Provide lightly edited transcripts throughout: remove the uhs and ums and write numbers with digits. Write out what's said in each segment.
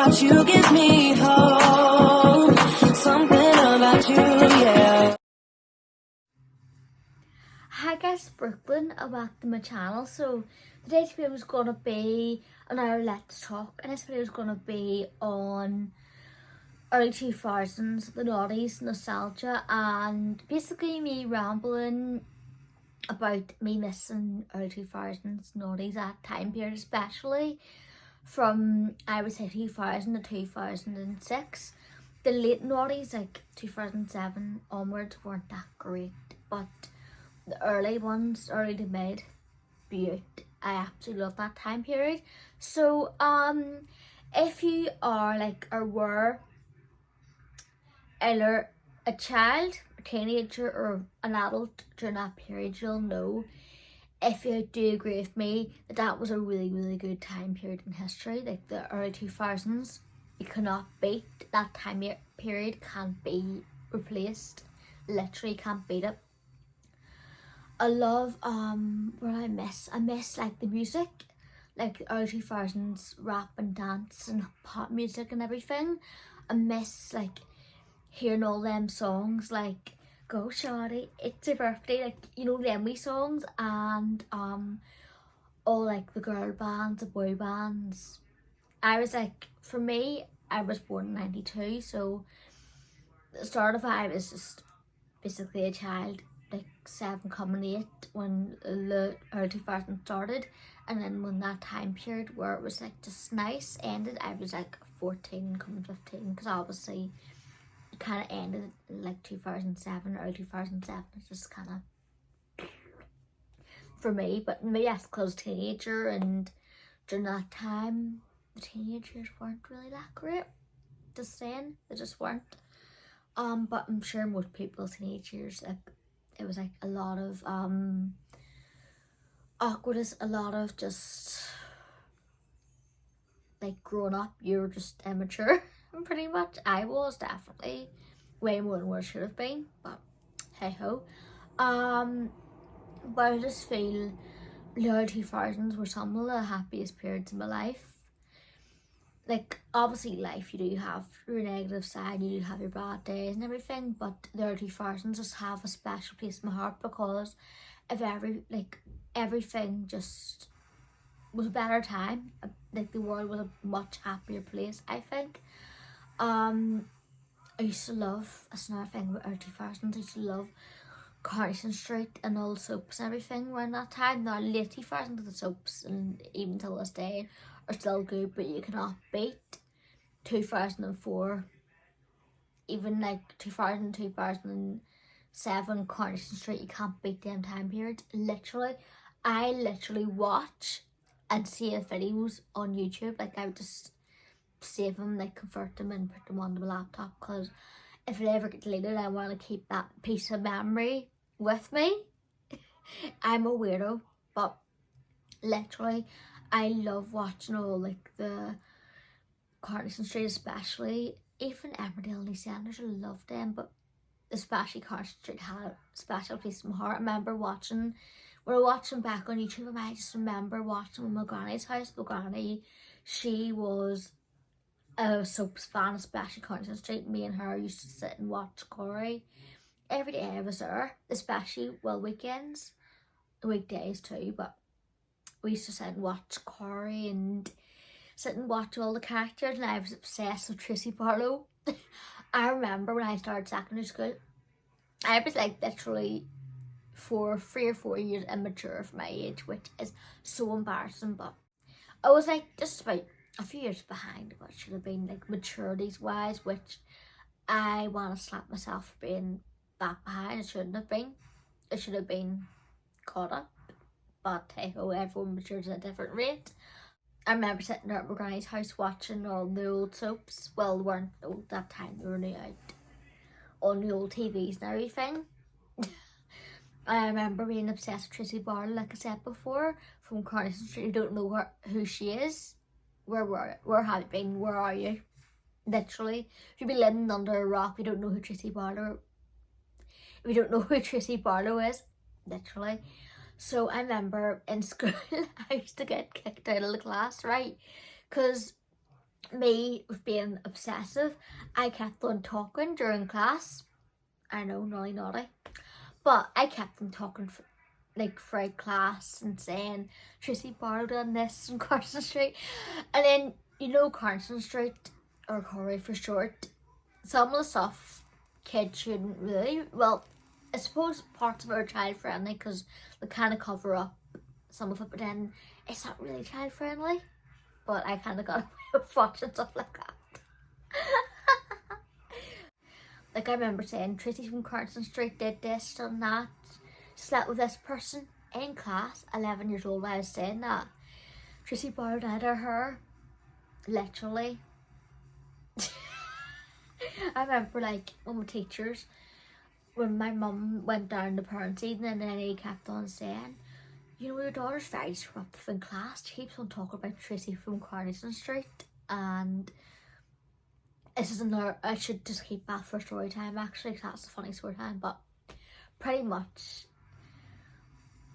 about you gives me hope. Something about you, yeah. Hi guys, Brookelynne and welcome to my channel. So today's video is going to be another Let's Talk, and this video is going to be on early 2000s, the noughties, nostalgia, and basically me rambling about me missing early 2000s noughties, that time period, especially from I would say 2000 to 2006. The late noughties, like 2007 onwards, weren't that great, but the early ones, early to mid, beaut. I absolutely love that time period. So if you are like or were either a child, a teenager or an adult during that period, you'll know, if you do agree with me, that that was a really good time period in history. Like the early 2000s, you cannot beat that time period, can't be replaced, literally can't beat it. I love what I miss like the music, like the early 2000s rap and dance and pop music and everything. I miss like hearing all them songs like Go Shawty, It's Your Birthday, like, you know, them wee songs, and all like the girl bands, the boy bands. I was like, for me, I was born in 92, so the start of it, I was just basically a child, like 7 coming 8 when the early 2000s started, and then when that time period where it was like just nice ended, I was like 14 coming 15, because obviously it kind of ended in like 2007, early 2007. It's just kind of for me, but maybe yes, because teenager, and during that time the teenagers weren't really that great, just saying, they just weren't. But I'm sure most people teenagers, like, it was like a lot of awkwardness, a lot of just like growing up, you're just immature. Pretty much I was definitely way more than what I should have been, but hey ho. But I just feel the early 2000s were some of the happiest periods in my life. Like, obviously life, you do have your negative side, you do have your bad days and everything, but the early 2000s just have a special place in my heart because of everything just was a better time. Like, the world was a much happier place, I think. I used to love, that's another thing with early 2000s, I used to love Carson Street and all the soaps and everything around that time. Now late 2000s, the soaps, and even till this day, are still good, but you cannot beat 2004, even like 2000, 2007, Carson Street. You can't beat them time periods. Literally, I literally watch and save videos on YouTube. Like, I would just save them, like convert them and put them onto my laptop, because if it ever gets deleted, I want to keep that piece of memory with me. I'm a weirdo, but literally I love watching all like the Carson Street, especially even Emmerdale and EastEnders. I love them, but especially Carson Street had a special place in my heart. I remember watching, when I was watching back on YouTube, and I just remember watching with my granny's house. My granny, she was a soaps fan, especially Conceal Street. Me and her used to sit and watch Corey every day I was there, especially, well, weekends, weekdays too, but we used to sit and watch Corey and sit and watch all the characters, and I was obsessed with Tracy Barlow. I remember when I started secondary school, I was like literally 3 or 4 years immature for my age, which is so embarrassing, but I was like just about a few years behind what should have been, like maturities wise, which I want to slap myself for being that behind. It shouldn't have been. It should have been caught up, but hey ho, everyone matures at a different rate. I remember sitting there at my granny's house watching all the old soaps. Well, they weren't old that time, they were new out on the old TVs and everything. I remember being obsessed with Tracy Barlow, like I said before, from Carson Street. You don't know who she is. Where have you been? Where are you? Literally, if you've been living under a rock, you don't know who Tracy Barlow. If you don't know who Tracy Barlow is, literally. So I remember in school, I used to get kicked out of the class, right? Because me with being obsessive, I kept on talking during class. I know, naughty. But I kept on talking like throughout class and saying, Tracy borrowed on this from Carson Street. And then, you know, Carson Street, or Corey for short, some of the stuff kids shouldn't really, well, I suppose parts of it are child friendly because they kind of cover up some of it, but then it's not really child friendly. But I kind of got away with watching stuff like that. Like I remember saying, Tracy from Carson Street did this, done that, slept with this person in class. 11 years old, I was saying that. Tracy borrowed either her, literally. I remember like when my teachers, when my mum went down to parents' evening, and then he kept on saying, you know, your daughter's very disruptive in class. She keeps on talking about Tracy from Carson Street, and this is another, I should just keep that for story time actually, because that's a funny story time. But pretty much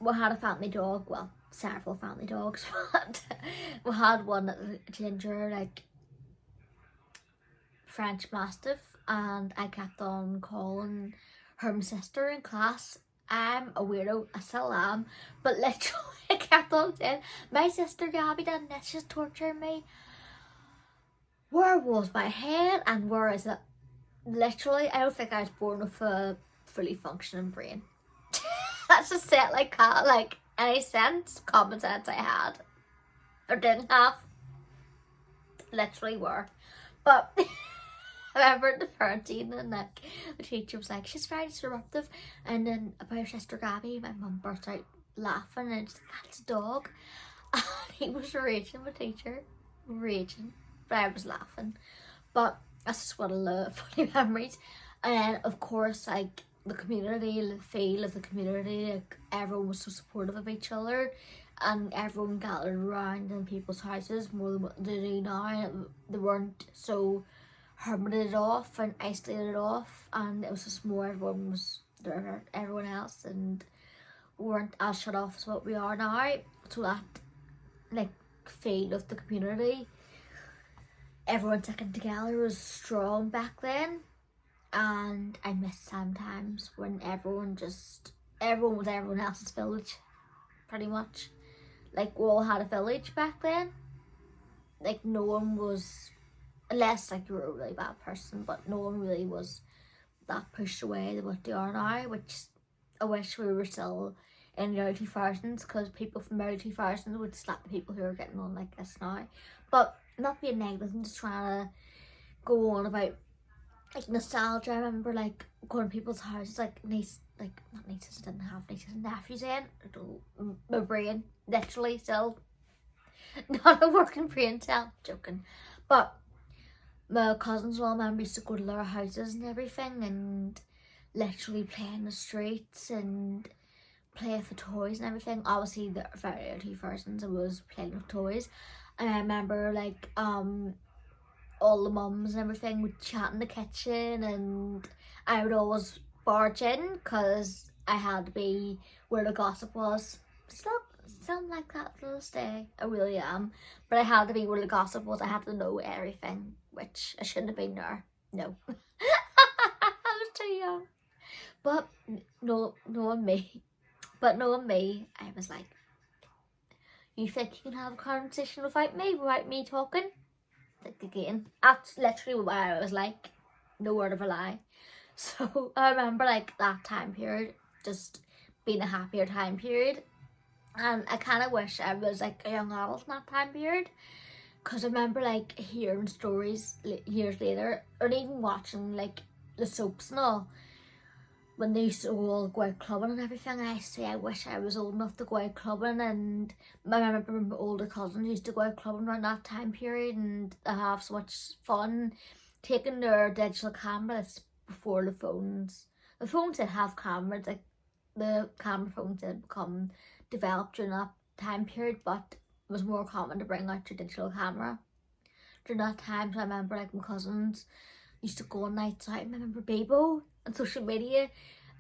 we had a family dog, well, several family dogs, but we had one, ginger, like French Mastiff, and I kept on calling her my sister in class. I'm a weirdo, I still am, but literally I kept on saying, my sister Gabby done this, she's torturing me. Where was my head and where is it? Literally, I don't think I was born with a fully functioning brain. That's just say it like that, like any sense, common sense I had, or didn't have. Literally were. But I remember the parents evening, like the teacher was like, she's very disruptive, and then about her sister Gabby, my mum burst out laughing, and she's like, that's a dog. And he was raging, my teacher, raging, but I was laughing. But that's just what I love, funny memories. And then of course, like the community, the feel of the community, like everyone was so supportive of each other, and everyone gathered around in people's houses more than what they do now. They weren't so hermited off and isolated off, and it was just more everyone was there, everyone else, and weren't as shut off as what we are now. So that like feel of the community, everyone sticking together, was strong back then. And I miss sometimes when everyone was everyone else's village, pretty much. Like we all had a village back then. Like no one was, unless like you were a really bad person, but no one really was that pushed away than what they are now, which I wish we were still in the early 2000s, because people from the early 2000s would slap the people who are getting on like this now. But not being negative, I'm just trying to go on about like nostalgia. I remember like going to people's houses, like not nieces, I didn't have nieces and nephews in. My brain, literally still not a working brain cell, joking. But my cousins all remember used to go to their houses and everything, and literally play in the streets and play with the toys and everything. Obviously the very early 2000s I was playing with toys, and I remember like all the mums and everything would chat in the kitchen, and I would always barge in because I had to be where the gossip was. Still like that to this day, I really am. But I had to be where the gossip was. I had to know everything, which I shouldn't have been there. No. I was too young. But knowing me, I was like, you think you can have a conversation without me talking? Like again, that's literally what I was like, no word of a lie. So I remember like that time period just being a happier time period, and I kind of wish I was like a young adult in that time period, because I remember like hearing stories years later, or even watching like the soaps and all, when they used to all go out clubbing and everything. I say I wish I was old enough to go out clubbing, and I remember my older cousins used to go out clubbing around that time period, and they have so much fun taking their digital cameras before the phones. The phones did have cameras, like the camera phones did become developed during that time period, but it was more common to bring out your digital camera during that time. So I remember like my cousins used to go on nights out. I remember Bebo and social media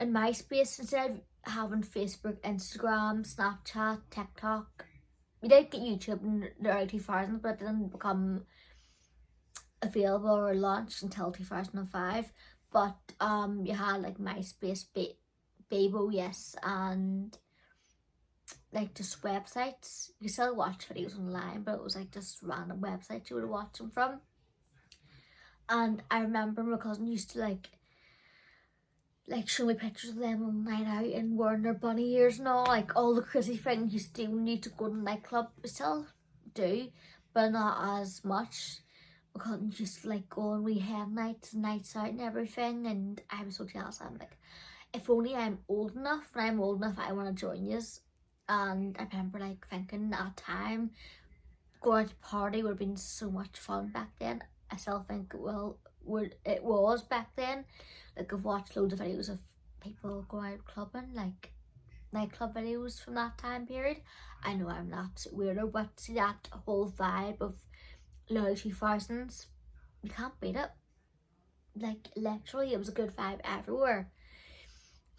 and MySpace, instead of having Facebook, Instagram, Snapchat, TikTok. We did get YouTube in the early 2000s, but it didn't become available or launched until 2005, but you had like MySpace, Bebo, yes, and like just websites. You still watch videos online, but it was like just random websites you would watch them from. And I remember my cousin used to like show me pictures of them on night out and wearing their bunny ears and all, like all the crazy things you used to do when you used to go to the nightclub. I still do, but not as much. My cousin used to like go on wee hen nights and nights out and everything, and I was so jealous. I'm like, if only I'm old enough, when I'm old enough I want to join yous. And I remember like thinking at a time going to party would have been so much fun back then. I still think it was back then. Like I've watched loads of videos of people going out clubbing, like nightclub videos from that time period. I know I'm an absolute weirdo, but see that whole vibe of early 2000s, you can't beat it. Like literally, it was a good vibe everywhere.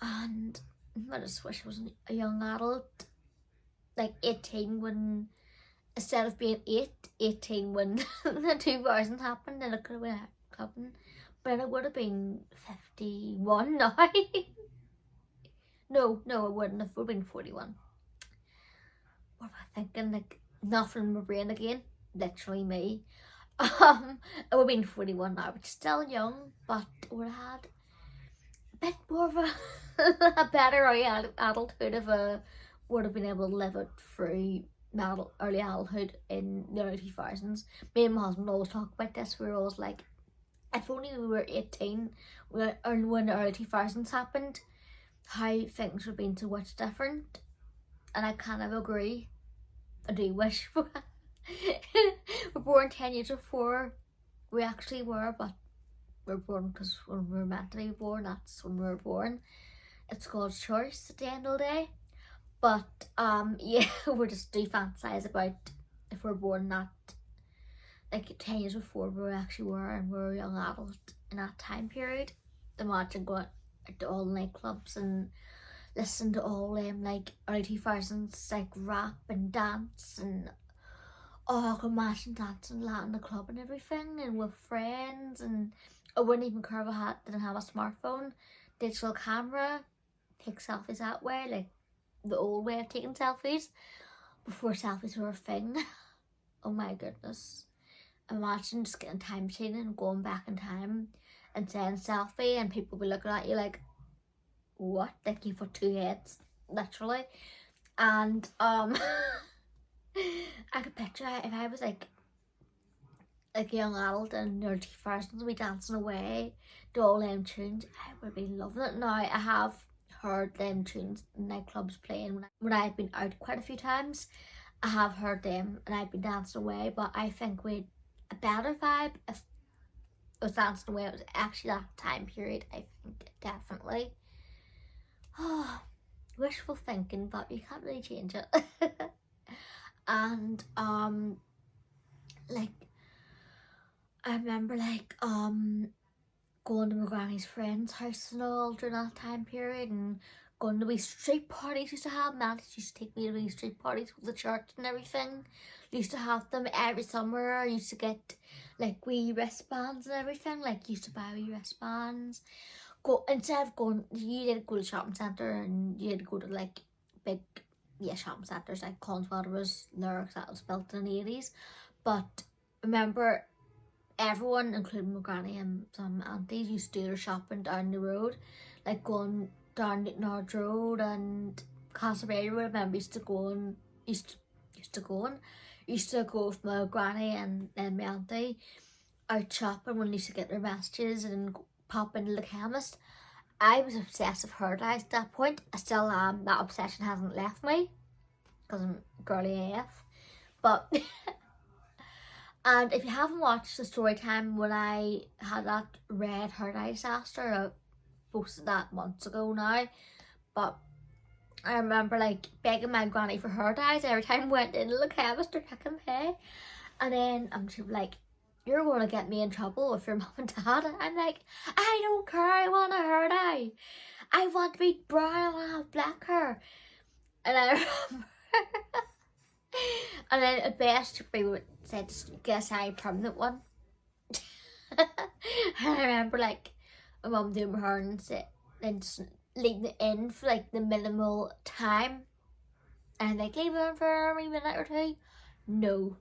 And I just wish I was a young adult, like 18 when, instead of being 18 when the 2000s happened, and I could have been out clubbing. But it would have been 51 now. No, it wouldn't have. It would have been 41. What am I thinking? Like, nothing in my brain again. Literally me. It would have been 41 now, which is still young, but would have had a bit more of a better adulthood if I would have been able to live it through my early adulthood in the early 2000s. Me and my husband always talk about this. We were always like, if only we were 18 when the early 2000s happened, how things would have been so much different. And I kind of agree. I do wish we're born 10 years before we actually were, but we're born because when we were meant to be born, that's when we were born. It's God's choice at the end of the day. But yeah, we just do fantasize about if we're born that, like 10 years before we actually were, and we were a young adult in that time period. Imagine going to all nightclubs and listen to all them like early 2000s like rap and dance, and I could imagine dancing Latin in the club and everything, and with friends. And I wouldn't even care if I didn't have a smartphone, digital camera, take selfies that way, like the old way of taking selfies before selfies were a thing. Oh my goodness. Imagine just getting time machine and going back in time and saying selfie, and people be looking at you like, what? Like you've got two heads, literally. And I could picture if I was like a young adult in the early 2000s, we dancing away to all them tunes. I would be loving it. Now I have heard them tunes in nightclubs playing when I've been out quite a few times. I have heard them and I've been dancing away, but I think we'd a better vibe if it was dancing away. It was actually that time period, I think, definitely. Oh, wishful thinking, but you can't really change it. And like I remember like going to my granny's friend's house and all during that time period, and going to wee street parties used to have. Matt used to take me to wee street parties with the church and everything. Used to have them every summer. I used to get like wee wristbands and everything. Like used to buy wee wristbands. Instead of going, you didn't go to the shopping centre, and you had to go to like big shopping centres like Conceal was there, that was built in the 80s. But remember, everyone, including my granny and some aunties, used to do their shopping down the road, like going down Nars Road and Siberia. I remember used to go with my granny and my auntie out shopping when they used to get their messages and pop into the chemist. I was obsessed with hair dyes at that point. I still am. That obsession hasn't left me because I'm girly AF. But and if you haven't watched the story time when I had that red hair dye disaster, I posted that months ago now. But I remember like begging my granny for hair dyes every time I went into the chemist or picking pay. And then she was like, you're going to get me in trouble with your mum and dad. I'm like, I don't care, I want a hair dye. I want to be brown, I want to have black hair. And I remember, and then at best, we said, get a permanent one. And I remember like my mum doing my hair and just leaving it in for like the minimal time. And like leave it in for a minute or two. No.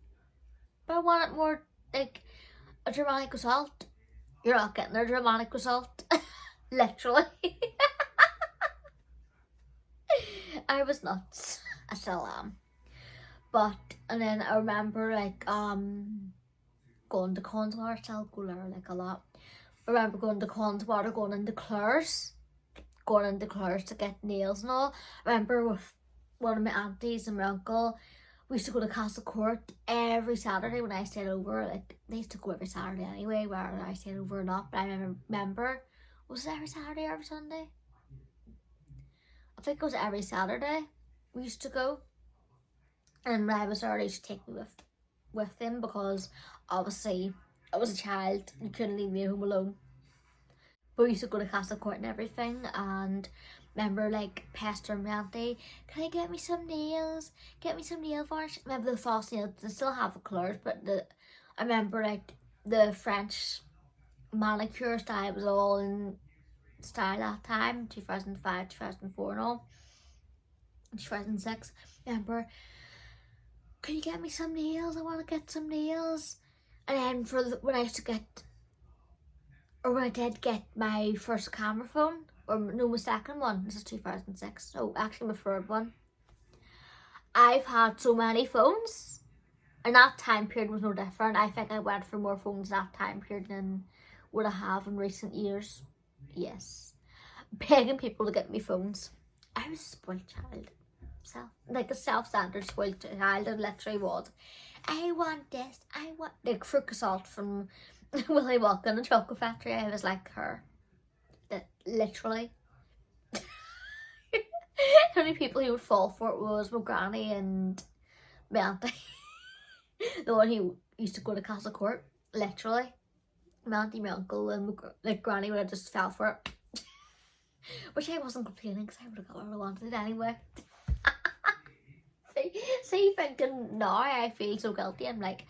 But I want it more like a dramatic result. You're not getting a dramatic result. Literally. I was nuts. I still am. But and then I remember like going to Conceal, I still go there like a lot. I remember going to Conceal, going into Claire's to get nails and all. I remember with one of my aunties and my uncle, we used to go to Castle Court every Saturday when I stayed over. Like they used to go every Saturday anyway, whether I stayed over or not. But I remember, was it every Saturday or every Sunday? I think it was every Saturday we used to go. And when I was there, they used to take me with them because obviously I was a child. You couldn't leave me home alone. But we used to go to Castle Court and everything, and remember like pestering my auntie, can I get me some nails? Get me some nail varnish. Remember the false nails, they still have the colours, but I remember like the French manicure style was all in style at that time, 2005, 2004 and all, 2006. Remember, can you get me some nails? I want to get some nails. And then when I used to get, or when I did get my first camera phone, or no, my second one, this is 2006, no, actually my third one. I've had so many phones, and that time period was no different. I think I went for more phones that time period than what I have in recent years. Yes. Begging people to get me phones. I was a spoiled child. Like a self-centered spoiled child. I literally was. I want this. I want like fruit salt from Willy Wonka and the Chocolate Factory. I was like her. That literally. The only people who would fall for it was my granny and my auntie. The one who used to go to Castle Court. Literally. My auntie, my uncle, and my granny would have just fell for it. Which I wasn't complaining because I would have got what I wanted anyway. See, thinking now I feel so guilty. I'm like,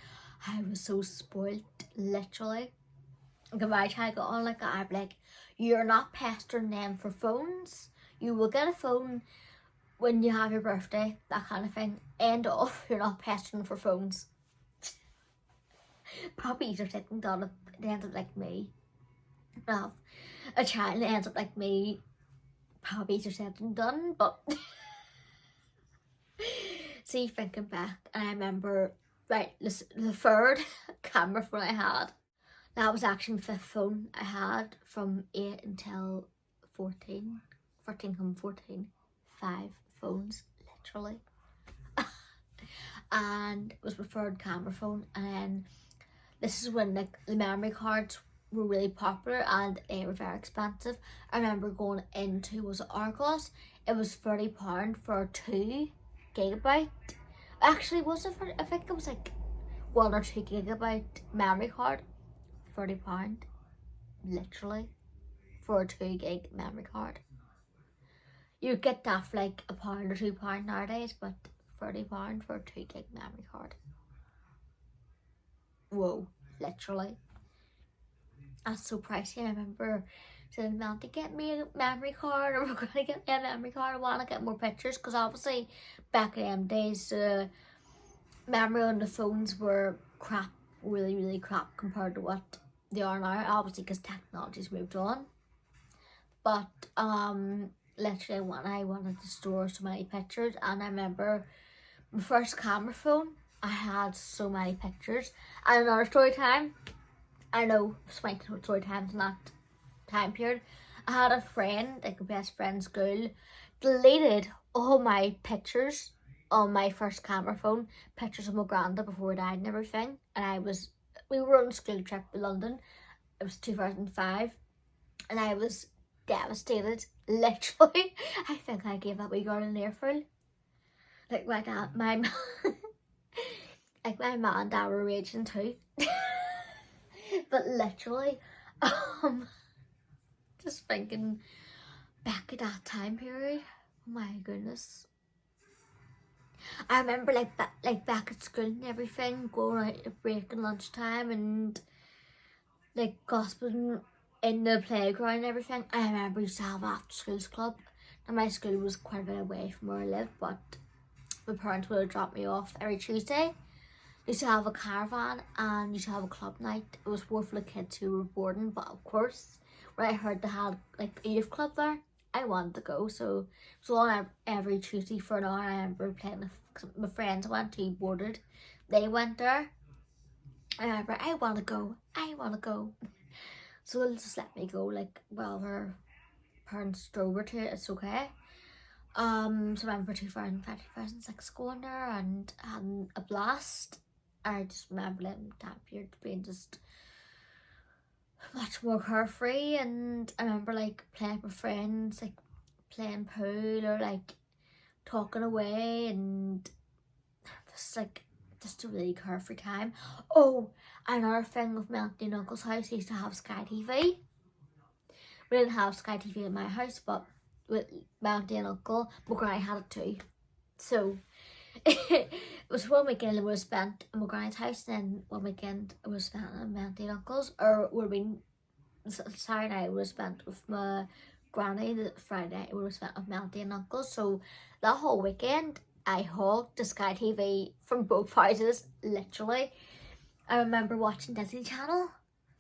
I was so spoiled, literally. Like if I try to go on like that, I'd be like, you're not pestering them for phones. You will get a phone when you have your birthday, that kind of thing. End off, you're not pestering for phones. Probably easier said than done if it ends up like me. Well, a child ends up like me, probably easier said than done, but see, thinking back, and I remember, right, listen, the third camera phone I had, that was actually my fifth phone I had from 8 until 14, 5 phones, literally. And it was my third camera phone, and then this is when like the memory cards were really popular and they were very expensive. I remember going into, was it Argos? It was £30 for 2 gigabyte. Actually, was it for, I think it was like 1 or 2 gigabyte memory card. £30, literally, for a 2 gig memory card. You get that for like £1 or £2 nowadays, but £30 for a 2 gig memory card. Whoa, literally. That's so pricey. I remember saying, "Man, to get me a memory card, or we're gonna get me a memory card. I want to get more pictures," because obviously back in them days, memory on the phones were crap, really, really crap compared to what they are now. Obviously, because technology's moved on. But literally, when I wanted to store so many pictures, and I remember my first camera phone, I had so many pictures. And another story time, I know swanky story times in that time period. I had a friend, like a best friend in school, deleted all my pictures on my first camera phone, pictures of my granda before I died and everything. And we were on a school trip to London. It was 2005, and I was devastated. Literally, I think I gave that wee girl an earful. Like my dad, like my mom and dad were raging too. But literally, just thinking back at that time period, oh my goodness. I remember like back at school and everything, going out at break and lunchtime, and like gossiping in the playground and everything. I remember we used to have after schools club. And my school was quite a bit away from where I lived, but my parents would drop me off every Tuesday. We used to have a caravan and used to have a club night. It was more for the kids who were boarding, but of course, when I heard they had like a youth club there, I wanted to go. So it was on every Tuesday for an hour. I remember playing with my friends went to boarded. They went there. I remember, I want to go. So they'll just let me go, like, well, her parents drove her to it, it's okay. So I remember 2005, 2006 going there and having a blast. I just remember them time period being just much more carefree, and I remember like playing with friends, like playing pool or like talking away, and just like just a really carefree time. Oh, another thing with my auntie and uncle's house, they used to have Sky TV. We didn't have Sky TV in my house, but with my auntie and uncle, my granny had it too. So it was one weekend it was spent at my granny's house, and then one weekend it was spent at my auntie and uncle's, or would have been Saturday night was spent with my granny, the Friday night would have spent with my auntie and uncle's. So that whole weekend I hogged the Sky TV from both houses, literally. I remember watching Disney Channel,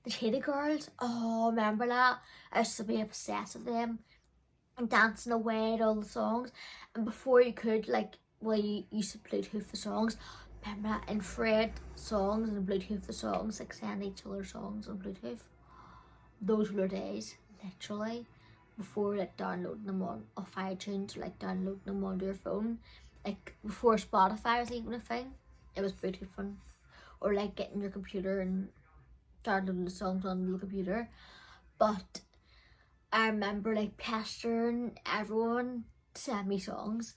the Shady Girls. Oh, remember that? I used to be obsessed with them and dancing away to all the songs. And before you could, like, well, you used to Bluetooth the songs. Remember that? Infrared songs and Bluetooth the songs, like send each other songs on Bluetooth. Those were the days, literally, before like downloading them on off iTunes, or like downloading them onto your phone. Like before Spotify was even a thing, it was Bluetooth fun. Or like getting your computer and downloading the songs on the computer. But I remember like pestering everyone to send me songs,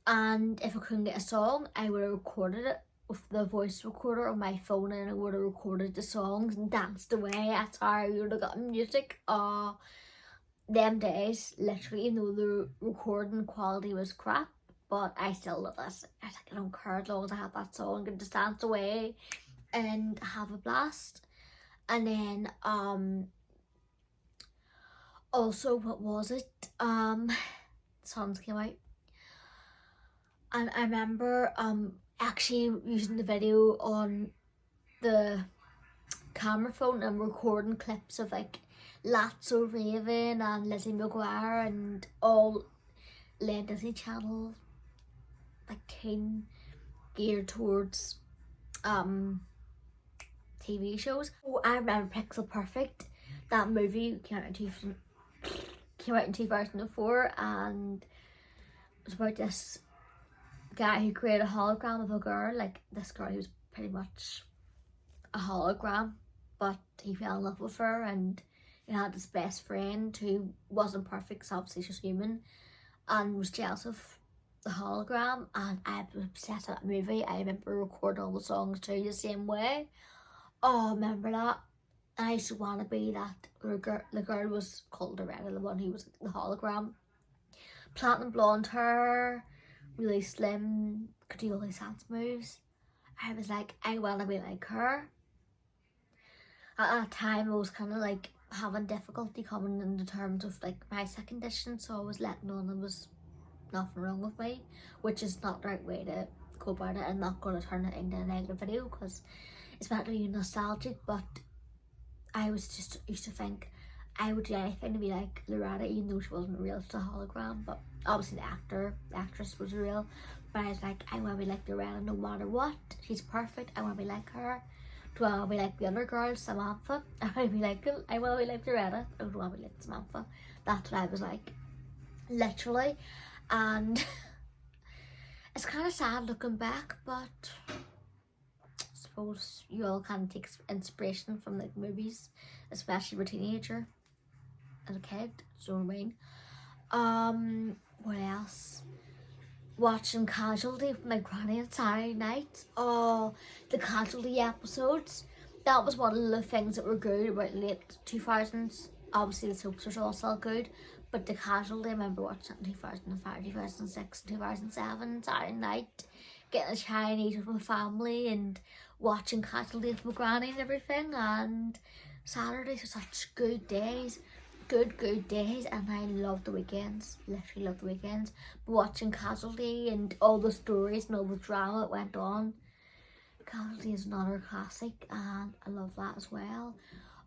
and if I couldn't get a song, I would have recorded it with the voice recorder on my phone, and I would have recorded the songs and danced away. That's how I would have gotten music. Them days, literally, even though the recording quality was crap, but I still love this. I was like, I don't care as long as I have that song, I can just dance away and have a blast. And then also, what was it? Songs came out, and I remember actually using the video on the camera phone and recording clips of like Latte, Raven and Lizzie McGuire and all Disney Channel, like teen geared towards TV shows. Oh, I remember Pixel Perfect. That movie came out in 2004, and it was about this guy who created a hologram of a girl, like this girl who was pretty much a hologram, but he fell in love with her, and he had his best friend who wasn't perfect, so obviously she's human, and was jealous of the hologram. And I was obsessed with that movie. I remember recording all the songs too the same way. Oh, remember that? I used to want to be that girl. The girl was called Loretta, the one who was the hologram. Platinum blonde hair, really slim, could do all these dance moves. I was like, I want to be like her. At that time, I was kind of like having difficulty coming into terms of like my sick condition, so I was letting on there was nothing wrong with me, which is not the right way to go about it. I'm not going to turn it into a negative video because it's meant to be nostalgic, but I was just used to think I would do anything to be like Loretta, even though she wasn't real, it's a hologram. But obviously the actress was real. But I was like, I want to be like Loretta no matter what. She's perfect. I want to be like her. Do I want to be like the other girl, Samantha? I want to be like Loretta. I don't want to be like Samantha. That's what I was like, literally. And it's kind of sad looking back, but I suppose you all kind of take inspiration from like movies, especially for a teenager and a kid. So what I mean. What else? Watching Casualty with my granny on Saturday night. Oh, the Casualty episodes. That was one of the things that were good about late 2000s. Obviously the soaps are all still good, but the Casualty, I remember watching it in 2005, 2006, 2007, Saturday night, getting a Chinese with my family and watching Casualty with my granny and everything, and Saturdays are such good days. Good days, and I love the weekends. Literally love the weekends. Watching Casualty and all the stories and all the drama that went on. Casualty is another classic, and I love that as well.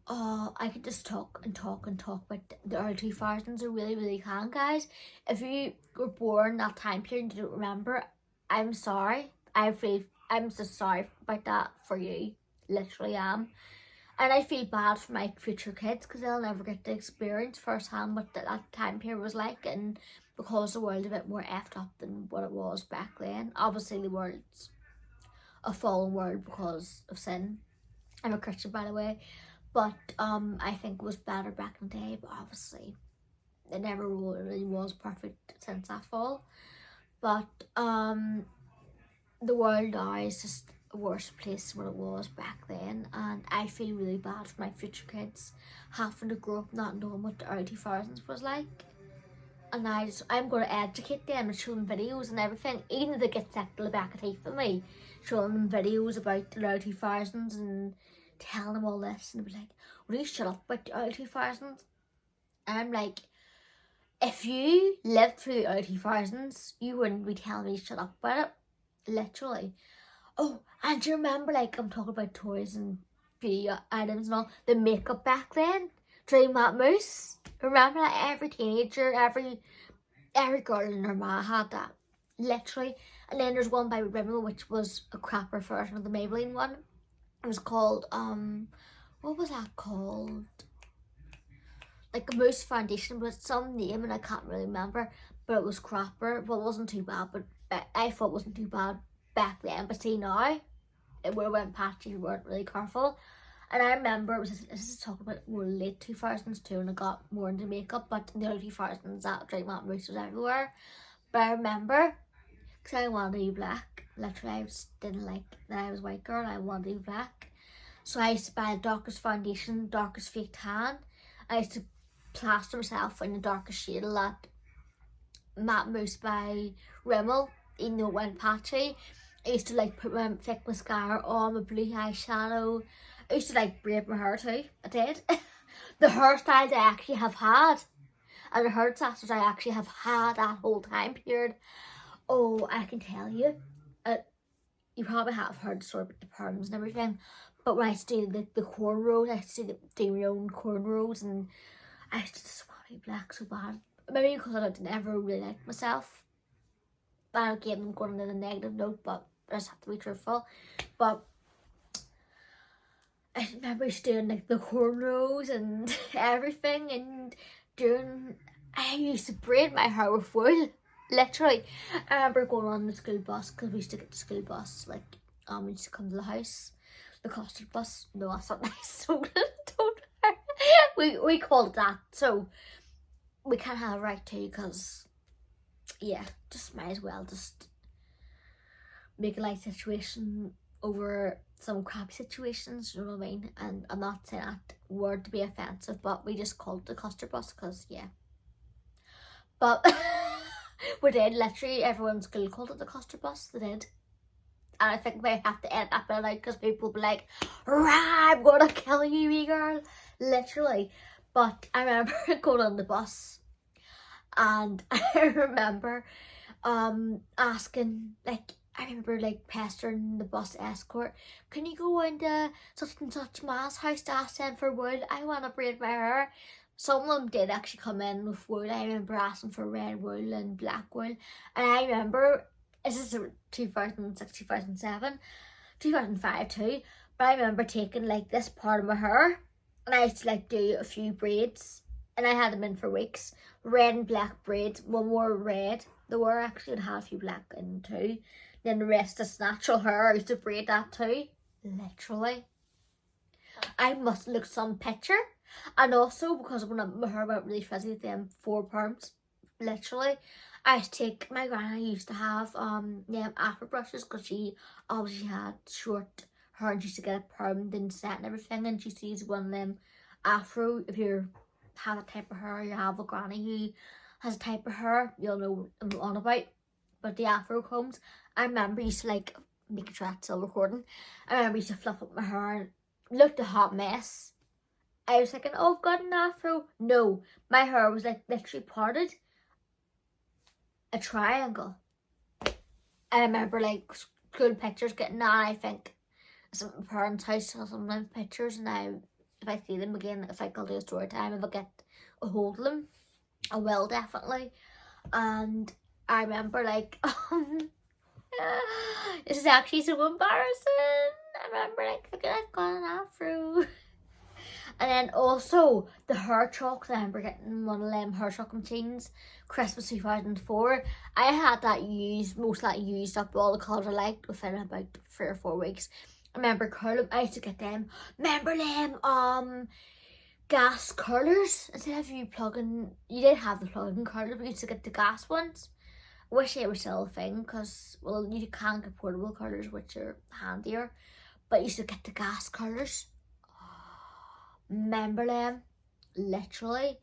I could just talk and talk and talk about the early 2000s. I really can, guys. If you were born that time period and you don't remember, I'm sorry. I'm so sorry about that for you. Literally am. And I feel bad for my future kids because they'll never get to experience firsthand what that time period was like, and because the world's a bit more effed up than what it was back then. Obviously the world's a fallen world because of sin. I'm a Christian, by the way, but I think it was better back in the day, but obviously it never really was perfect since that fall. But the world now is just a worse place than what it was back then, and I feel really bad for my future kids having to grow up not knowing what the early 2000s was like. And I'm going to educate them and show them videos and everything, even if they get sick to the back of teeth of me, showing them videos about the early 2000s and telling them all this, and they'll be like, will you shut up about the early 2000s? And I'm like, if you lived through the early 2000s, you wouldn't be telling me to shut up about it. Literally. Oh, and do you remember, like, I'm talking about toys and beauty items and all, the makeup back then? Dream That Mousse? Remember that? Every teenager, every girl in her ma had that. Literally. And then there's one by Rimmel, which was a crapper version of the Maybelline one. It was called, what was that called? Like a mousse foundation, but it's some name and I can't really remember. But it was crapper. Well, it wasn't too bad, but I thought it wasn't too bad back then. But see now, it would have went patchy if you weren't really careful. And I remember, this is talking about more late 2000s too, and I got more into makeup, but in the early 2000s, that Dream That Mousse was everywhere. But I remember, because I wanted to be black, literally I just didn't like that I was a white girl, I wanted to be black. So I used to buy the darkest foundation, darkest fake tan. I used to plaster myself in the darkest shade of that matte mousse by Rimmel, even though it went patchy. I used to like put my thick mascara on, my blue eyeshadow. I used to like braid my hair too. I did. The hairstyles I actually have had, and the hair accessories I actually have had that whole time period. Oh, I can tell you, you probably have heard the story about the perms and everything, but when I used to do the cornrows, I used to do my own cornrows, and I used to just want to be black so bad. Maybe because I didn't ever really like myself. But I gave them going on a negative note, but I just have to be truthful. But I remember doing like the cornrows and everything, and I used to braid my hair with wool, literally. I remember going on the school bus, because we used to get the school bus, like, we used to come to the house, the custard bus. No, that's not nice, so don't we called it that, so we can't have it right too, because, yeah, just might as well just make a light situation over some crappy situations, you know what I mean? And I'm not saying that word to be offensive, but we just called it the custard bus, because, yeah. But we did, literally, everyone in school called it the custard bus, they did. And I think they have to edit that bit out, because people will be like, "Rah, I'm gonna kill you, wee girl," literally. But I remember going on the bus, and I remember asking, like, I remember like pestering the bus escort, "Can you go into such and such ma's house to ask them for wool? I want to braid my hair." Some of them did actually come in with wool. I remember asking for red wool and black wool. And I remember, this is 2006, 2007, 2005 too, but I remember taking like this part of my hair, and I used to like do a few braids, and I had them in for weeks. Red and black braids, one more red. There were actually, and had a few black in too. Then the rest is natural hair. I used to braid that too. Literally. I must look some picture. And also because when my hair went really frizzy, them 4 perms. Literally. I used to take, my granny used to have them afro brushes, because she obviously had short hair and she used to get it permed and set and everything, and she used to use one of them afro. If you have a type of hair, you have a granny who has a type of hair, you'll know what I'm on about. But the afro combs, I remember used to like, making sure that's still recording, I remember used to fluff up my hair and looked a hot mess. I was thinking, oh, I've got an afro. No, my hair was like literally parted. A triangle. I remember like school pictures getting that. I think it's at my parents' house or some pictures, and now if I see them again, if I'll do a story time, if I get a hold of them, I will definitely. And I remember like this is actually so embarrassing. I remember like thinking I've got an afro. And then also the hair chalk, I remember getting one of them hair chalk machines, Christmas 2004. I had that used, most of that used up all the colours I liked within about 3 or 4 weeks. I remember curling, I used to get them, remember them gas curlers? Instead of you plugging, you did have the plug-in curler, but you used to get the gas ones. I wish they were still a thing, because, well, you can get portable curlers, which are handier, but you used to get the gas curlers. Remember them? Literally.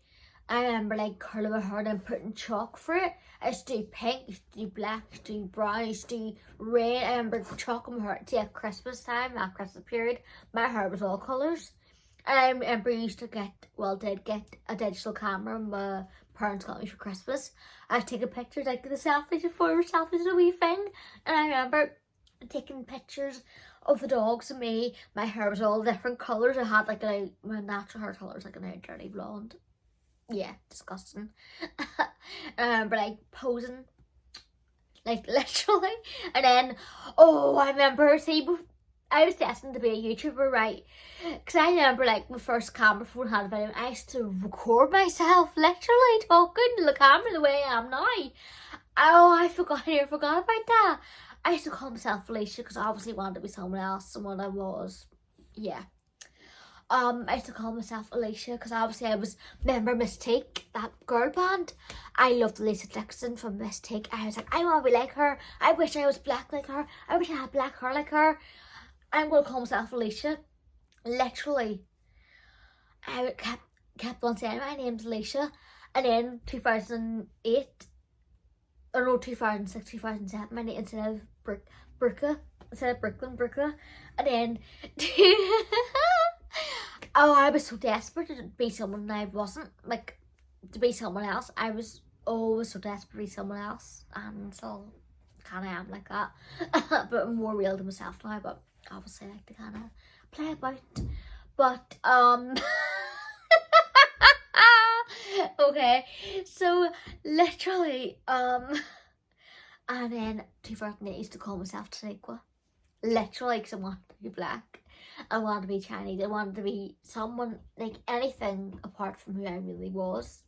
I remember like curling my hair and putting chalk for it. I used to do pink, I used to do black, I used to do brown, I used to do red. I remember chalking my hair at Christmas time, that Christmas period. My hair was all colours. And I remember I used to get, well, did get a digital camera my parents got me for Christmas. I'd take a picture, like the selfies before selfies a wee thing. And I remember taking pictures of the dogs and me. My hair was all different colours. I had like my natural hair colour was like a dirty blonde. Yeah, disgusting. I remember like posing, like literally. And then, oh, I remember, see, I was destined to be a YouTuber, right? Because I remember like my first camera phone had a video, and I used to record myself literally talking to the camera the way I am now. Oh, I forgot about that. I used to call myself Felicia because I obviously wanted to be someone else than what I was. Yeah. I used to call myself Alicia because obviously I was, remember Mystique, that girl band? I loved Lisa Dixon from Mystique. I was like, I want to be like her. I wish I was black like her. I wish I had black hair like her. I'm going to call myself Alicia. Literally. I kept on saying my name's Alicia. And then 2008, or no, 2006, 2007, my name instead of Brookelynne, and then oh, I was so desperate to be someone and I wasn't, like, to be someone else. I was always so desperate to be someone else, and so kind of am like that, but I'm more real to myself now. But obviously I like to kind of play about, but okay, so literally, and then 2008 I used to call myself Taniqua, literally, because I wanted to be black, I wanted to be Chinese, I wanted to be someone, like anything apart from who I really was.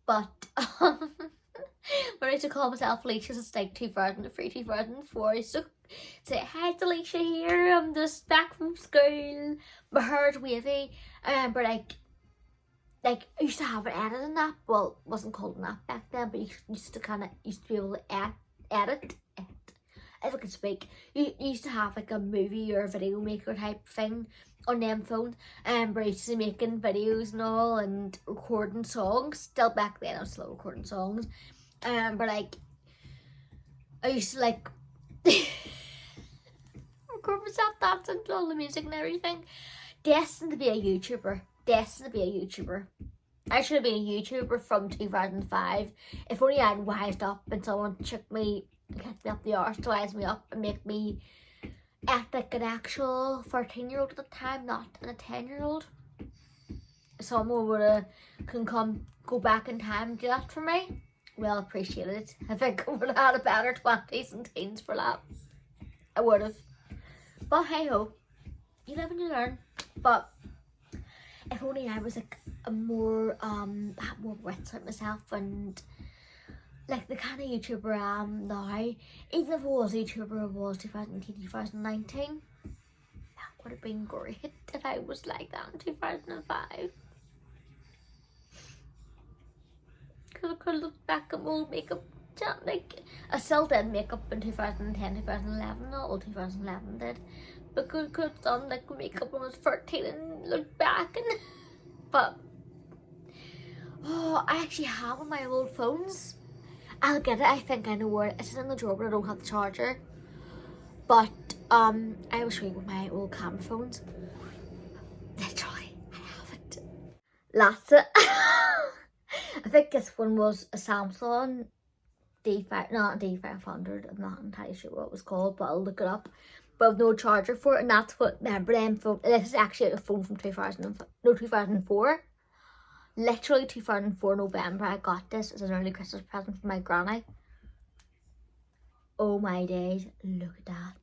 But when I used to call myself Alicia, it's like 2003, 2004, I used to say, hi, it's Alicia here, I'm just back from school, my hair's wavy. I remember like I used to have an editing app. Well, it wasn't called an app back then, but you used to be able to edit it. If I could speak, you used to have like a movie or a video maker type thing on them phone, and we're used to making videos and all, and recording songs. Still back then, I was still recording songs. But like, I used to like record myself dancing to all the music and everything. Destined to be a YouTuber. I should have been a YouTuber from 2005. If only I'd wised up and someone kept me up the arse to wise me up and make me act like an actual 13-year-old at the time, not a 10-year-old. Someone would have go back in time and do that for me. Well, appreciate it. I think I would have had a better 20s and teens for that. I would have. But hey ho, you live and you learn. But if only I was like a more had more wits about myself, and like the kind of YouTuber I am now, even if I was a YouTuber I was 2018, 2019, that would have been great if I was like that in 2005. Because I could look back at old makeup, like I still did makeup in 2010, 2011, not all 2011 did, but could have done like makeup when I was 13 and look back and but oh, I actually have on my old phones. I'll get it. I think I know where it is. It's in the drawer, but I don't have the charger. But I was showing with my old camera phones. Literally, I have Latte. I think this one was a Samsung D5, not D500. I'm not entirely sure what it was called, but I'll look it up. But with no charger for it, and that's what, remember them phone. This is actually a phone from 2004. Literally 2004 November. I got this as an early Christmas present from my granny. Oh my days! Look at that.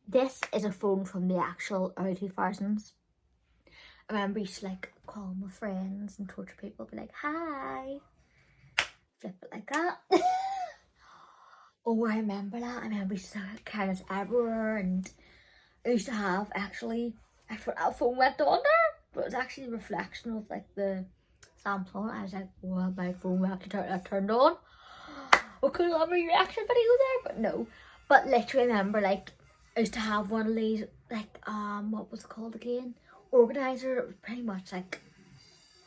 This is a phone from the actual early 2000s. I remember I used to like call my friends and torture people, be like, "Hi," flip it like that. Oh, I remember that. I remember we used to carry this everywhere, and I used to have actually, I thought that phone went under, but it was actually a reflection of like the Samsung. I was like, well, my phone actually turned on. We could have a reaction video there, but no. But literally remember, like, I used to have one of these, like, what was it called again? Organizer. It was pretty much like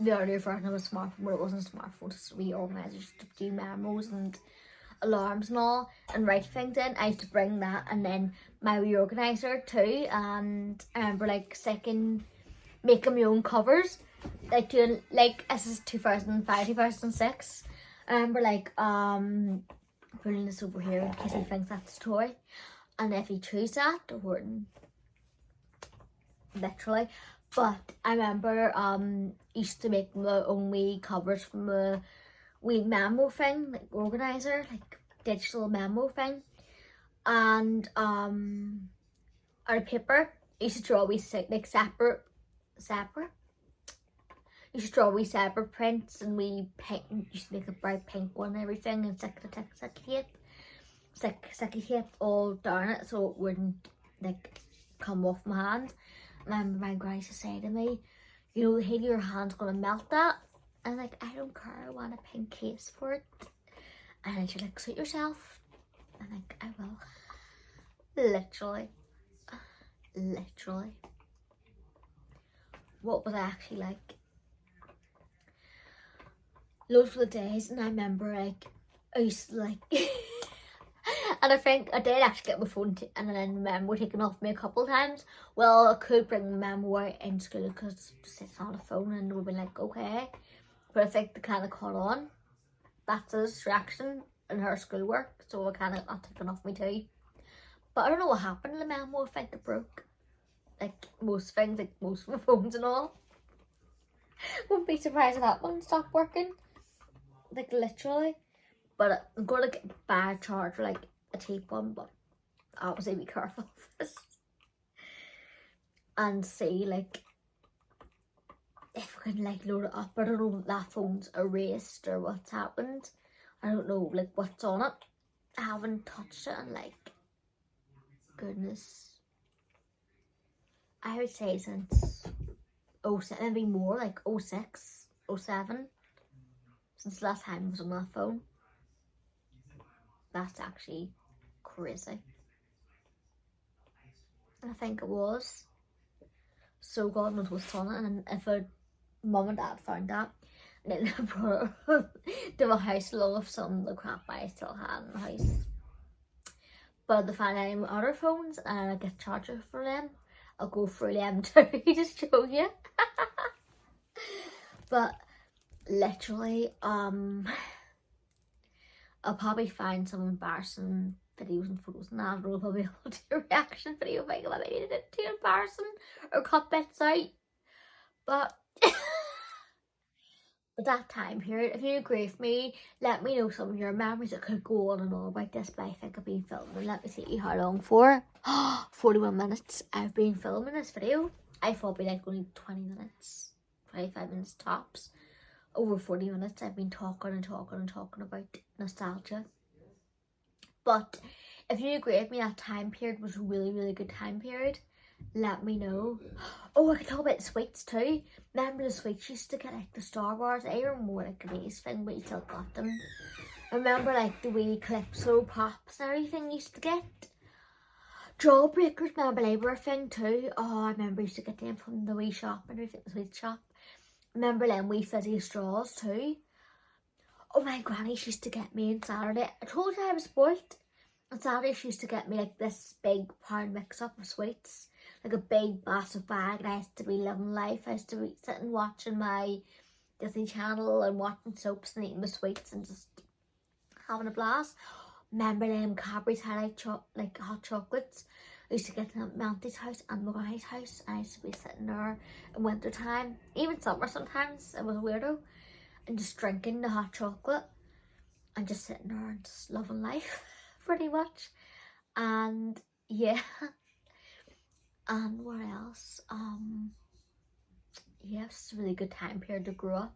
the earlier version of a smartphone, but it wasn't a smartphone, just a wee organizer just to do memos and alarms and all, and write things in. I used to bring that, and then my reorganizer too. And I remember like making my own covers, like doing, like, this is 2005, 2006. I remember like putting this over here in case he thinks that's a toy, and if he chews that, it wouldn't, literally. But I remember used to make my own wee covers from a wee memo thing, like organizer, like digital memo thing, and out of paper. I used to draw wee like separate. You should draw wee separate prints, and we paint. You should make a bright pink one and everything, and sticky tape all down it so it wouldn't like come off my hand. And I remember my granny used to say to me, you know, the heat of your hand's gonna melt that. And I'm like, I don't care, I want a pink case for it. And then she's like, suit yourself. I'm like, I will. Literally. What was I actually like? Loads of the days, and I remember like, I used to like, and I think I did actually get my phone and then the memo taken off me a couple of times. Well, I could bring the memo out in school because it sits on the phone, and we'd be like, okay. But I think they kind of caught on. That's a distraction in her schoolwork, so I kind of got taken off me too. But I don't know what happened to the memo. I think it broke. Like most things, like most of my phones and all. Wouldn't be surprised if that one stopped working. Like literally. But I'm gonna get a bad charger, like a cheap one, but obviously be careful of this. And see like if I can like load it up. I don't know if that phone's erased or what's happened. I don't know like what's on it. I haven't touched it in like, goodness, I would say since 07, maybe more, like 06, 07. Since the last time I was on that phone. That's actually crazy. I think it was. So God knows what's on it, and if mum and dad found that, and then I brought it to my house along with some of the crap I still had in the house. But if they find any other phones and I get chargers for them, I'll go through them too to show you. But literally, I'll probably find some embarrassing videos and photos and that. I'll probably be able to do a reaction video if I made it too embarrassing or cut bits out. But but that time period, if you agree with me, let me know some of your memories. It could go on and on about this, but I think I've been filming. Let me see how long for. 41 minutes I've been filming this video. I thought it'd be like only 20 minutes, 25 minutes tops. Over 40 minutes I've been talking about nostalgia. But if you agree with me, that time period was a really good time period. Let me know. Oh, I can talk about sweets too. Remember the sweets you used to get, like the Star Wars? They were more like a Glaze thing, but you still got them. I remember like the wee Calypso pops and everything you used to get. Jawbreakers, remember they were a thing too. Oh, I remember I used to get them from the wee shop and everything, the sweet shop. Remember them wee fizzy straws too. Oh, my granny, she used to get me on Saturday. I told you I was spoilt. On Saturday, she used to get me like this big pound mix-up of sweets. like a big massive bag, and I used to be living life. I used to be sitting watching my Disney Channel and watching soaps and eating my sweets and just having a blast. Remember them Cadbury's Highlight like hot chocolates? I used to get them at Manty's house and Maguire's house, and I used to be sitting there in winter time, even summer sometimes. I was a weirdo, and just drinking the hot chocolate and just sitting there and just loving life pretty much. And yeah. And what else? Yeah, it's a really good time period to grow up.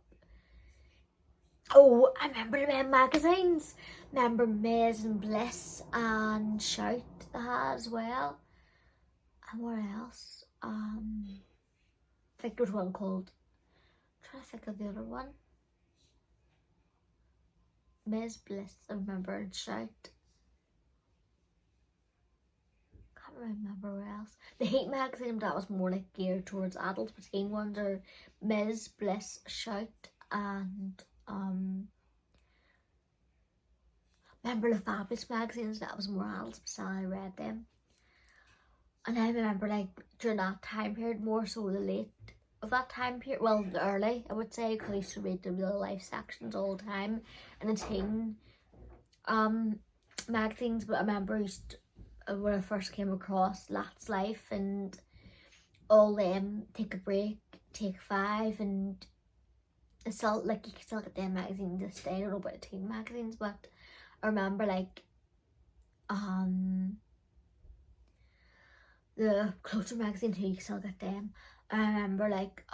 Oh, I remember the men magazines. Remember Maze and Bliss and Shout as well. And what else? I think there was one called, I'm trying to think of the other one. Maze, Bliss, I remember, and Shout. Can't remember where else. The Heat magazine, that was more like geared towards adults, but teen ones are Ms. Bliss, Shout, and remember the Fabulous magazines, that was more adults, but I read them. And I remember like during that time period, more so the late of that time period, well the early I would say, because I used to read the real life sections all the time and the teen magazines. But I remember I used to, when I first came across Latte's Life and all them, Take a Break, Take 5, and it's still like you can still get them magazines this day. I don't know about the teen magazines, but I remember like the Closer magazine too, you can still get them. I remember like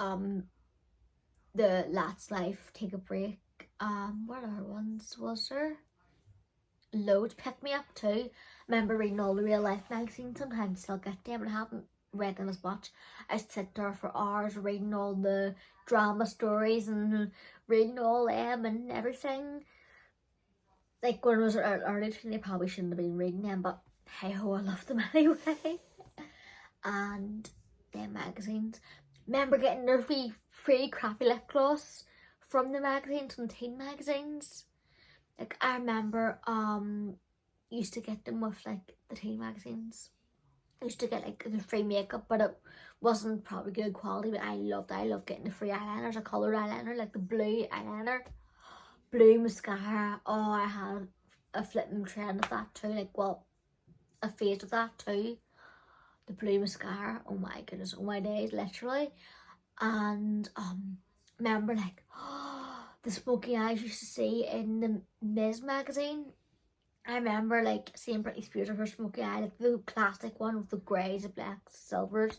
the Latte's Life, Take a Break, what other ones was there? Loads, Pick Me Up too. Remember reading all the real life magazines, sometimes still get them, but I haven't read them as much. I sit there for hours reading all the drama stories and reading all them and everything. Like when I was early teen, I probably shouldn't have been reading them, but hey ho, I love them anyway. And them magazines. Remember getting their free crappy lip gloss from the magazines, from teen magazines. Like I remember used to get them with like the teen magazines. I used to get like the free makeup, but it wasn't probably good quality, but I loved getting the free eyeliners, a coloured eyeliner, like the blue eyeliner, blue mascara. Oh, I had a flipping trend of that too, like well, a phase of that too. The blue mascara, oh my goodness, oh my days, literally. And remember like the smoky eyes you used to see in the Ms magazine. I remember like seeing Britney Spears with her smoky eye, like the classic one with the greys, the blacks, the silvers,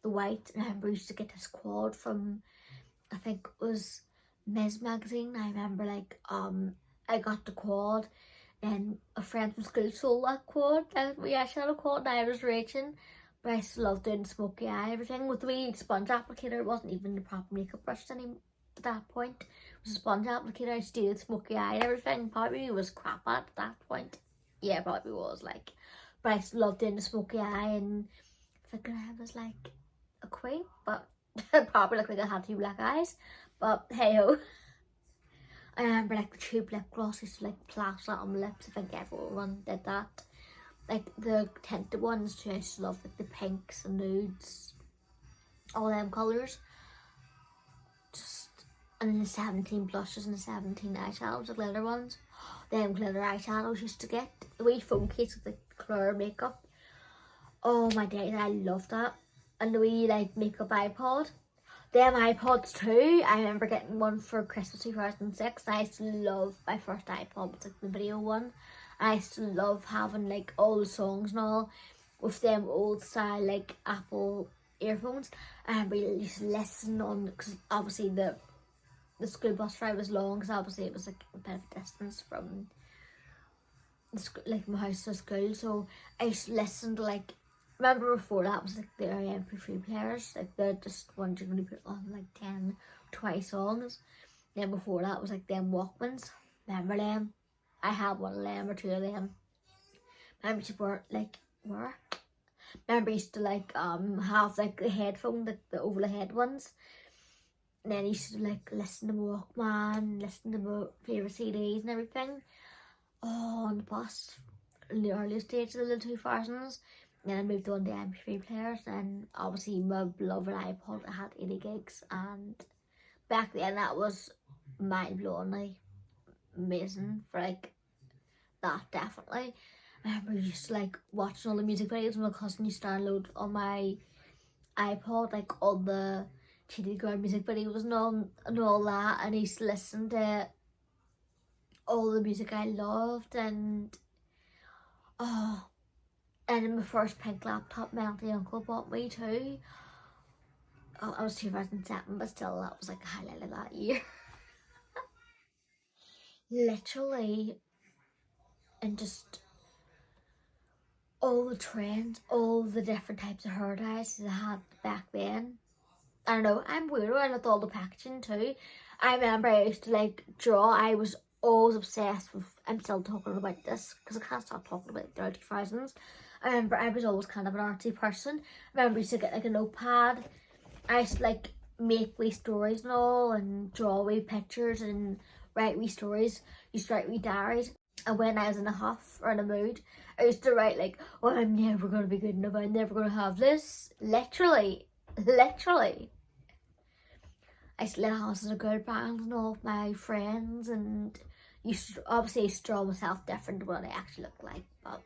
the white. And I remember I used to get this quad from, I think it was Ms magazine. I remember like I got the quad and a friend from school sold that quad, and we actually had a quad and I was raging. But I still loved doing smoky eye, everything with the wee sponge applicator. It wasn't even the proper makeup brush anymore at that point. It was a sponge applicator. I still did smoky eye and everything. Probably was crap at that point. Yeah, probably was like. But I still loved doing the smoky eye and thinking I was like a queen. But probably looked like I had 2 black eyes. But hey ho. I remember like the tube lip gloss used to like plaster on my lips. I think everyone did that. Like the tinted ones too, I used to love like the pinks and nudes, all them colours. Just, and then the 17 blushes and the 17 eyeshadows, the glitter ones. Them glitter eyeshadows used to get. The wee phone case with the colour makeup. Oh my days, I loved that. And the wee like makeup iPod. Them iPods too, I remember getting one for Christmas 2006. I used to love my first iPod, it's like the video one. I used to love having like all the songs and all with them old style like Apple earphones. I remember I used to listen on, because obviously the school bus ride was long, because obviously it was like a bit of a distance from the school, like my house to school. So I used to listen to like, remember before that was like the MP3 players, like the just ones you only put on like 10, 20 songs. Then before that was like them Walkmans. Remember them? I had one of them or 2 of them. Remember you were like remember I used to like have like the headphone, like the over the head ones. And then I used to like listen to Walkman, listen to my favourite CDs and everything. Oh, on the bus in the earliest stages of the 2000s. Then I moved on to MP3 players, and obviously my beloved iPod had 80 gigs, and back then that was mind-blowingly amazing for like that, definitely. I remember just like watching all the music videos. My cousin used to download on my iPod like all the cheated girl music videos and all that, and I used to listen to all the music I loved. And then my first pink laptop my auntie and uncle bought me too. Oh, I was 2007, but still that was like a highlight of that year. Literally, and just all the trends, all the different types of hair dyes they had back then. I don't know, I'm weird with all the packaging too. I remember I used to like draw. I was always obsessed with, I'm still talking about this because I can't stop talking about the early 2000s. I remember I was always kind of an artsy person. I remember I used to get like a notepad. I used to like make wee stories and all, and draw wee pictures and write wee stories. Used to write wee diaries. And when I was in a huff or in a mood, I used to write like, oh, I'm never going to be good enough, I'm never going to have this. Literally. I used to let houses in a girl band and all of my friends, and obviously used to draw myself different to what I actually look like, but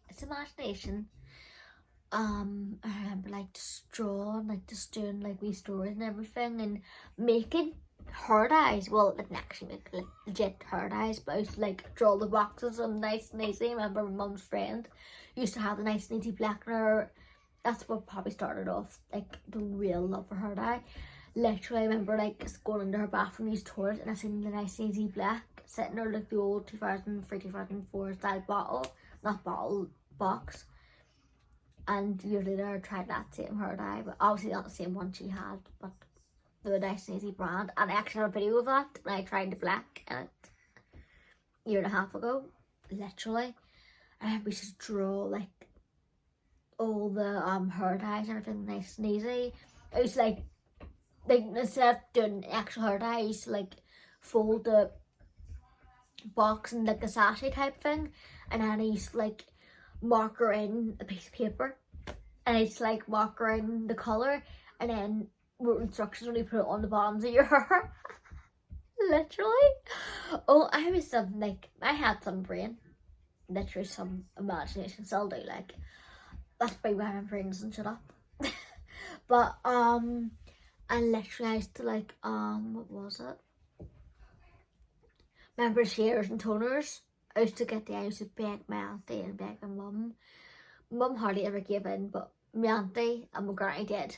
it's imagination. I remember like just drawing, like just doing like wee stories and everything, and making hair dyes. Well, I didn't actually make like legit hair dyes, but I used to like draw the boxes of Nice and Easy. I remember my mum's friend used to have the Nice and Easy blackener. That's what probably started off like the real love for hair dye. Literally, I remember like going into her bathroom, used toilet, and I seen the Nice and Easy black sitting there like the old 2003, 2004 style box. And years later, I tried that same hair dye, but obviously not the same one she had, but the Nice and Easy brand. And I actually have a video of that when I tried the black in it a year and a half ago. Literally, I used to draw like all the hair dyes and everything nice and easy. I used to like instead of doing actual hair dye, I used to like fold the box in like a sachet type thing, and then I used to like marker in a piece of paper, and I used to like marker in the colour, and then wrote instructions when you put it on the bottoms of your hair. Literally. Oh, I was something like, I had some brain, literally some imagination, still do. Like, that's probably why my brain doesn't shut up. But and literally I used to like what was it, remember shears and toners. I used to beg my auntie and beg my mum. Mum hardly ever gave in, but my auntie and my granny did.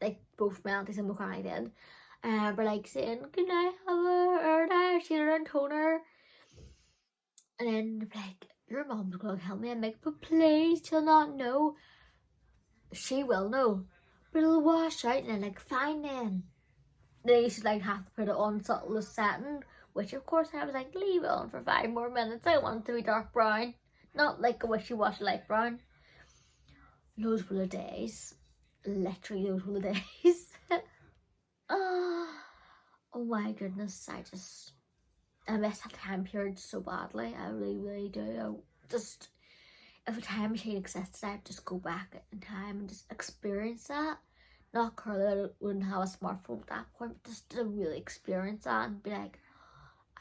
Like both my aunties and my granny did. But like saying, can I have a hair dye, shear and toner? And then they'd be like, your mum's gonna kill me. I'm like, but please, she'll not know. She will know, but it'll wash out. And then like, fine then. Then you should like have to put it on subtle satin, which of course I was like, leave it on for 5 more minutes. I want it to be dark brown, not like a wishy-washy light brown. Those were the days. Literally, those were the days. Oh my goodness, I miss that time period so badly. I really do. If a time machine existed, I'd just go back in time and just experience that. Not currently, I wouldn't have a smartphone at that point, but just to really experience that and be like,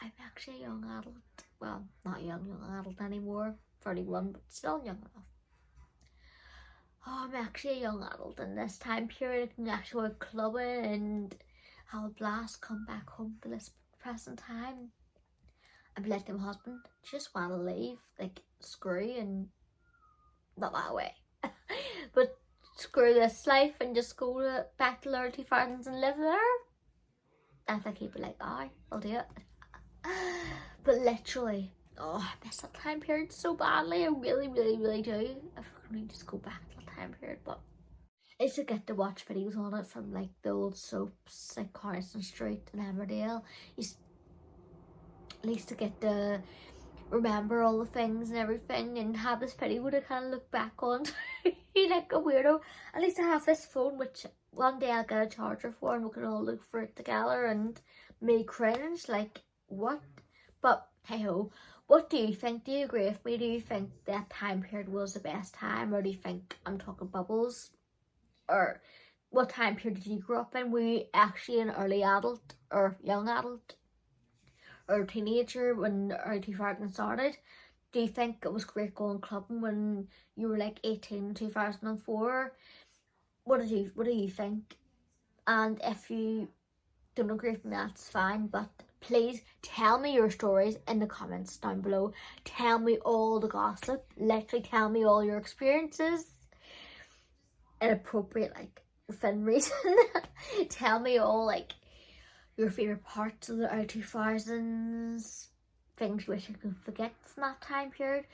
I'm actually a young adult. Well, not young adult anymore, 31, but still young enough. Oh, I'm actually a young adult in this time period. I can actually go clubbing and have a blast, come back home for this present time. I'd be like, my husband, just want to leave, like, screw, and not that way, but screw this life and just go back to the early 2000s and live there. I think he'd be like, aye, I'll do it. But literally, oh, I miss that time period so badly. I really do. I could just go back to that time period. But I used to get to watch videos on it from like the old soaps like Coronation Street and Emmerdale. I used to get to remember all the things and everything, and have this video to kind of look back on. Like a weirdo. At least I have this phone, which one day I'll get a charger for, and we can all look for it together and me cringe like, what? But hey ho, What do you think? Do you agree with me? Do you think that time period was the best time, or do you think I'm talking bubbles? Or what time period did you grow up in? Were you actually an early adult or young adult or teenager when the early 2000s started? Do you think it was great going clubbing when you were like 18 in 2004? What do you think? And if you don't agree with me, that's fine, but please tell me your stories in the comments down below. Tell me all the gossip. Literally tell me all your experiences. Inappropriate, like, within reason. Tell me all, like, your favourite parts of the early 2000s. Things you wish you could forget from that time period.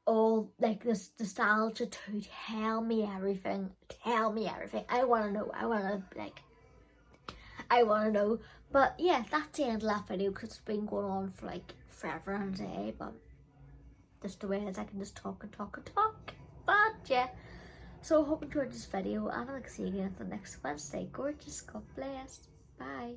All, like, this nostalgia too. Tell me everything. Tell me everything. I want to know. I want to know. But yeah, that's the end of that video because it's been going on for like forever and a day. But just the way it is, I can just talk and talk and talk. But yeah, so I hope you enjoyed this video, and I'll see you again for the next Wednesday. Gorgeous. God bless. Bye.